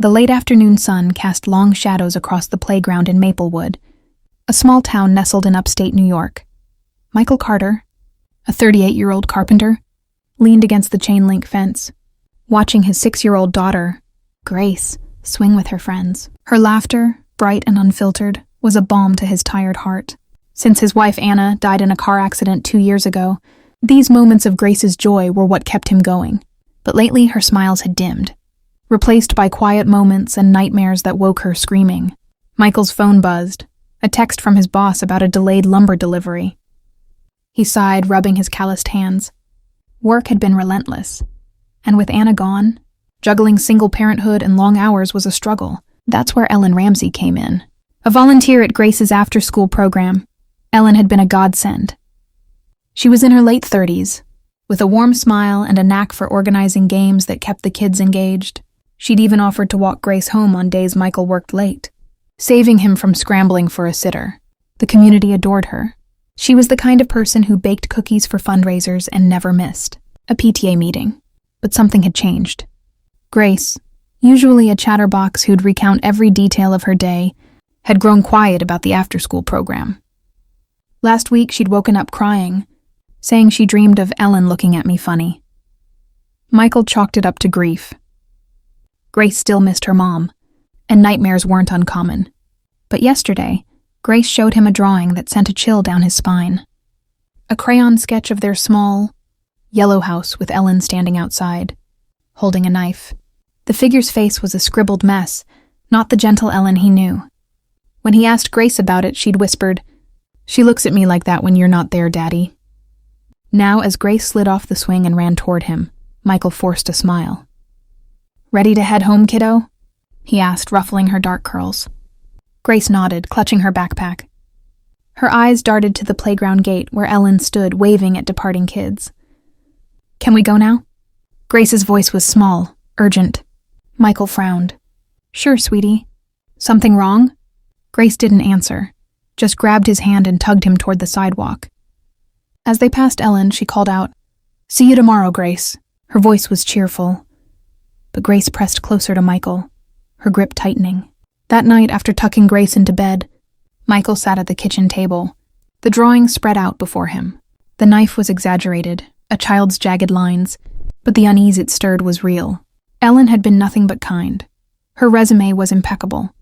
The late afternoon sun cast long shadows across the playground in Maplewood, a small town nestled in upstate New York. Michael Carter, a 38-year-old carpenter, leaned against the chain-link fence, watching his 6-year-old daughter, Grace, swing with her friends. Her laughter, bright and unfiltered, was a balm to his tired heart. Since his wife Anna died in a car accident 2 years ago, these moments of Grace's joy were what kept him going. But lately her smiles had dimmed, replaced by quiet moments and nightmares that woke her screaming. Michael's phone buzzed, a text from his boss about a delayed lumber delivery. He sighed, rubbing his calloused hands. Work had been relentless, and with Anna gone, juggling single parenthood and long hours was a struggle. That's where Ellen Ramsey came in. A volunteer at Grace's after-school program, Ellen had been a godsend. She was in her late 30s, with a warm smile and a knack for organizing games that kept the kids engaged. She'd even offered to walk Grace home on days Michael worked late, saving him from scrambling for a sitter. The community adored her. She was the kind of person who baked cookies for fundraisers and never missed a PTA meeting. But something had changed. Grace, usually a chatterbox who'd recount every detail of her day, had grown quiet about the after-school program. Last week she'd woken up crying, saying she dreamed of Ellen looking at me funny. Michael chalked it up to grief. Grace still missed her mom, and nightmares weren't uncommon. But yesterday, Grace showed him a drawing that sent a chill down his spine. A crayon sketch of their small, yellow house with Ellen standing outside, holding a knife. The figure's face was a scribbled mess, not the gentle Ellen he knew. When he asked Grace about it, she'd whispered, "She looks at me like that when you're not there, Daddy." Now, as Grace slid off the swing and ran toward him, Michael forced a smile. "Ready to head home, kiddo?" he asked, ruffling her dark curls. Grace nodded, clutching her backpack. Her eyes darted to the playground gate where Ellen stood, waving at departing kids. "Can we go now?" Grace's voice was small, urgent. Michael frowned. "Sure, sweetie. Something wrong?" Grace didn't answer, just grabbed his hand and tugged him toward the sidewalk. As they passed Ellen, she called out, "See you tomorrow, Grace." Her voice was cheerful, but Grace pressed closer to Michael, her grip tightening. That night, after tucking Grace into bed, Michael sat at the kitchen table, the drawing spread out before him. The knife was exaggerated, a child's jagged lines, but the unease it stirred was real. Ellen had been nothing but kind. Her resume was impeccable,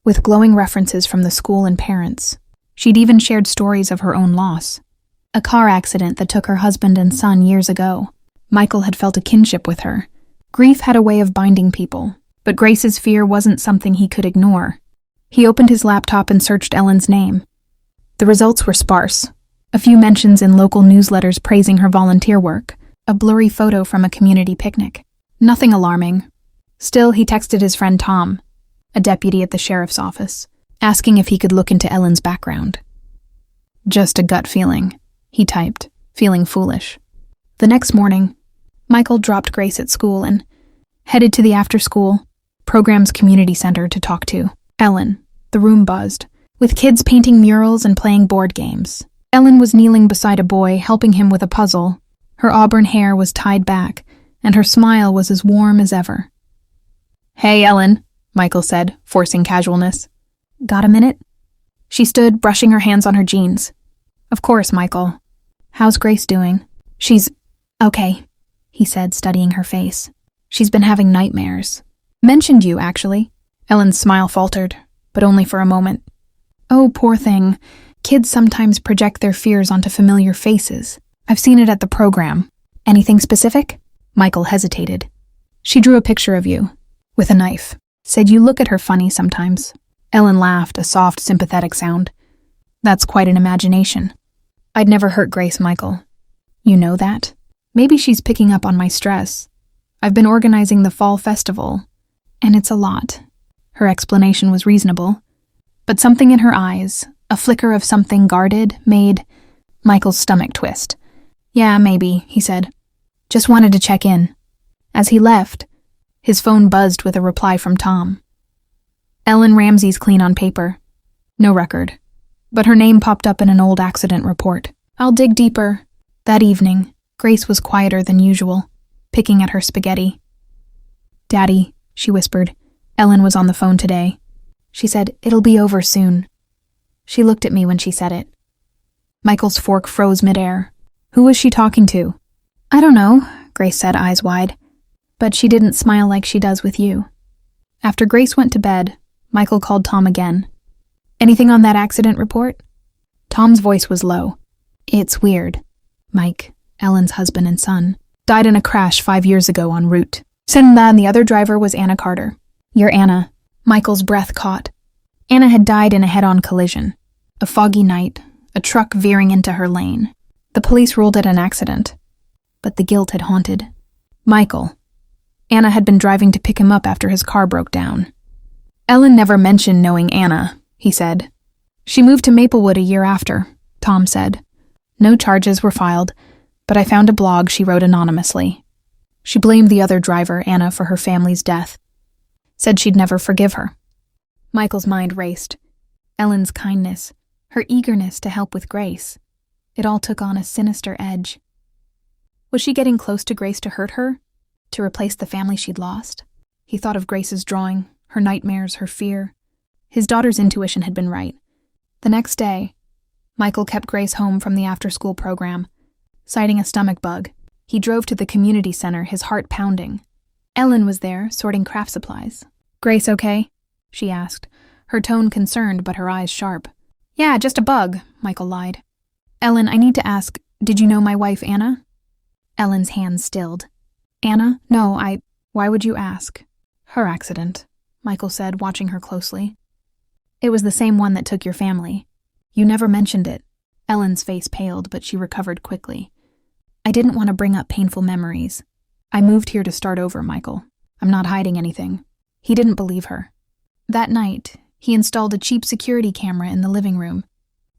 with glowing references from the school and parents. She'd even shared stories of her own loss. A car accident that took her husband and son years ago. Michael had felt a kinship with her. Grief had a way of binding people, but Grace's fear wasn't something he could ignore. He opened his laptop and searched Ellen's name. The results were sparse. A few mentions in local newsletters praising her volunteer work, a blurry photo from a community picnic. Nothing alarming. Still, he texted his friend Tom, a deputy at the sheriff's office, asking if he could look into Ellen's background. "Just a gut feeling," he typed, feeling foolish. The next morning, Michael dropped Grace at school and headed to the after-school program's community center to talk to Ellen. The room buzzed, with kids painting murals and playing board games. Ellen was kneeling beside a boy, helping him with a puzzle. Her auburn hair was tied back, and her smile was as warm as ever. "Hey, Ellen," Michael said, forcing casualness. "Got a minute?" She stood, brushing her hands on her jeans. "Of course, Michael. How's Grace doing?" "She's okay," he said, studying her face. "She's been having nightmares. Mentioned you, actually." Ellen's smile faltered, but only for a moment. "Oh, poor thing. Kids sometimes project their fears onto familiar faces. I've seen it at the program. Anything specific?" Michael hesitated. "She drew a picture of you, with a knife. Said you look at her funny sometimes." Ellen laughed, a soft, sympathetic sound. "That's quite an imagination. I'd never hurt Grace, Michael. You know that? Maybe she's picking up on my stress. I've been organizing the fall festival, and it's a lot." Her explanation was reasonable, but something in her eyes, a flicker of something guarded, made Michael's stomach twist. "Yeah, maybe," he said. "Just wanted to check in." As he left, his phone buzzed with a reply from Tom. Ellen Ramsey's clean on paper. No record. But her name popped up in an old accident report. "I'll dig deeper." That evening, Grace was quieter than usual, picking at her spaghetti. "Daddy," she whispered, Ellen was on the phone today. She said, "It'll be over soon." She looked at me when she said it. Michael's fork froze midair. Who was she talking to? "I don't know," Grace said, eyes wide. "But she didn't smile like she does with you." After Grace went to bed, Michael called Tom again. "Anything on that accident report?" Tom's voice was low. "It's weird. Mike, Ellen's husband and son, died in a crash 5 years ago en route. And the other driver was Anna Carter." "You're Anna." Michael's breath caught. Anna had died in a head-on collision. A foggy night, a truck veering into her lane. The police ruled it an accident. But the guilt had haunted Michael. Anna had been driving to pick him up after his car broke down. "Ellen never mentioned knowing Anna," he said. "She moved to Maplewood a year after," Tom said. "No charges were filed, but I found a blog she wrote anonymously. She blamed the other driver, Anna, for her family's death. Said she'd never forgive her." Michael's mind raced. Ellen's kindness, her eagerness to help with Grace. It all took on a sinister edge. Was she getting close to Grace to hurt her? To replace the family she'd lost? He thought of Grace's drawing, her nightmares, her fear. His daughter's intuition had been right. The next day, Michael kept Grace home from the after-school program. Citing a stomach bug, he drove to the community center, his heart pounding. Ellen was there, sorting craft supplies. "Grace okay?" she asked, her tone concerned but her eyes sharp. "Yeah, just a bug," Michael lied. "Ellen, I need to ask, did you know my wife, Anna?" Ellen's hands stilled. "Anna? No, Why would you ask?" "Her accident," Michael said, watching her closely. "It was the same one that took your family. You never mentioned it." Ellen's face paled, but she recovered quickly. "I didn't want to bring up painful memories. I moved here to start over, Michael. I'm not hiding anything." He didn't believe her. That night, he installed a cheap security camera in the living room,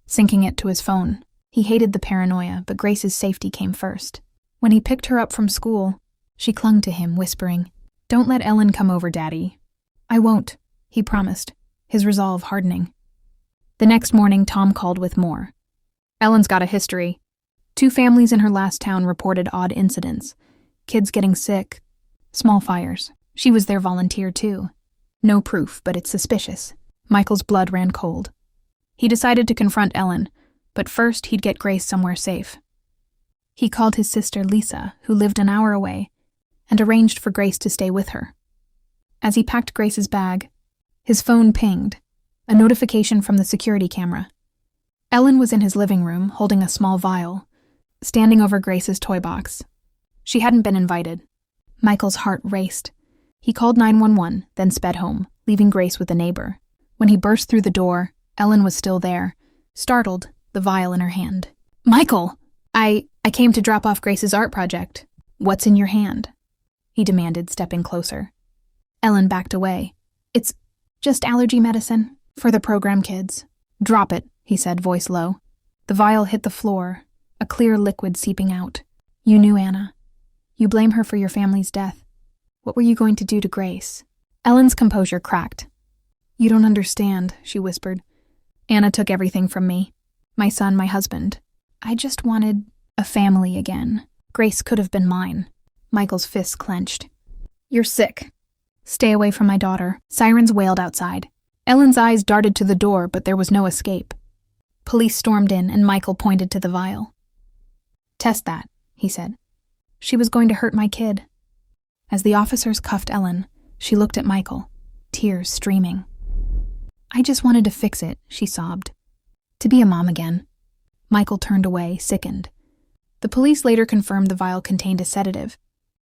syncing it to his phone. He hated the paranoia, but Grace's safety came first. When he picked her up from school, she clung to him, whispering, "Don't let Ellen come over, Daddy." "I won't," he promised, his resolve hardening. The next morning, Tom called with more. "Ellen's got a history. 2 families in her last town reported odd incidents. Kids getting sick, small fires. She was their volunteer, too. No proof, but it's suspicious." Michael's blood ran cold. He decided to confront Ellen, but first he'd get Grace somewhere safe. He called his sister Lisa, who lived an hour away, and arranged for Grace to stay with her. As he packed Grace's bag, his phone pinged, a notification from the security camera. Ellen was in his living room, holding a small vial, standing over Grace's toy box. She hadn't been invited. Michael's heart raced. He called 911, then sped home, leaving Grace with a neighbor. When he burst through the door, Ellen was still there, startled, the vial in her hand. "Michael! I came to drop off Grace's art project. What's in your hand?" he demanded, stepping closer. Ellen backed away. "It's just allergy medicine for the program kids." "Drop it," he said, voice low. The vial hit the floor, a clear liquid seeping out. "You knew Anna. You blame her for your family's death. What were you going to do to Grace?" Ellen's composure cracked. "You don't understand," she whispered. "Anna took everything from me. My son, my husband. I just wanted a family again. Grace could have been mine." Michael's fists clenched. "You're sick. Stay away from my daughter." Sirens wailed outside. Ellen's eyes darted to the door, but there was no escape. Police stormed in, and Michael pointed to the vial. "Test that," he said. "She was going to hurt my kid." As the officers cuffed Ellen, she looked at Michael, tears streaming. "I just wanted to fix it," she sobbed. "To be a mom again." Michael turned away, sickened. The police later confirmed the vial contained a sedative,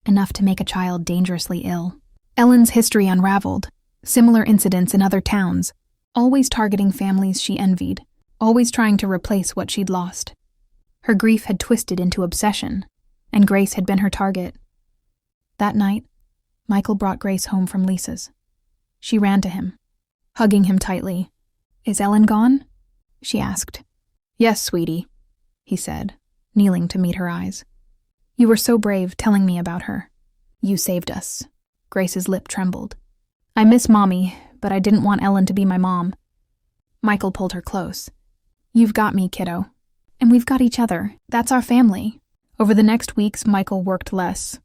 enough to make a child dangerously ill. Ellen's history unraveled, similar incidents in other towns, always targeting families she envied, always trying to replace what she'd lost. Her grief had twisted into obsession, and Grace had been her target. That night, Michael brought Grace home from Lisa's. She ran to him, hugging him tightly. "Is Ellen gone?" she asked. "Yes, sweetie," he said, kneeling to meet her eyes. "You were so brave telling me about her. You saved us." Grace's lip trembled. "I miss Mommy, but I didn't want Ellen to be my mom." Michael pulled her close. "You've got me, kiddo. And we've got each other. That's our family." Over the next weeks, Michael worked less,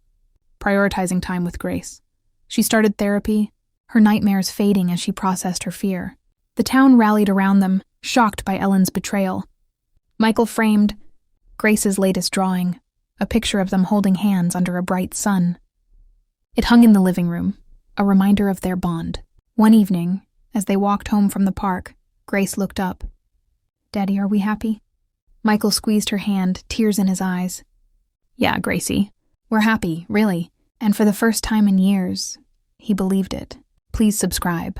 prioritizing time with Grace. She started therapy, her nightmares fading as she processed her fear. The town rallied around them, shocked by Ellen's betrayal. Michael framed Grace's latest drawing, a picture of them holding hands under a bright sun. It hung in the living room, a reminder of their bond. One evening, as they walked home from the park, Grace looked up. "Daddy, are we happy?" Michael squeezed her hand, tears in his eyes. "Yeah, Gracie, we're happy, really. And for the first time in years, he believed it. Please subscribe.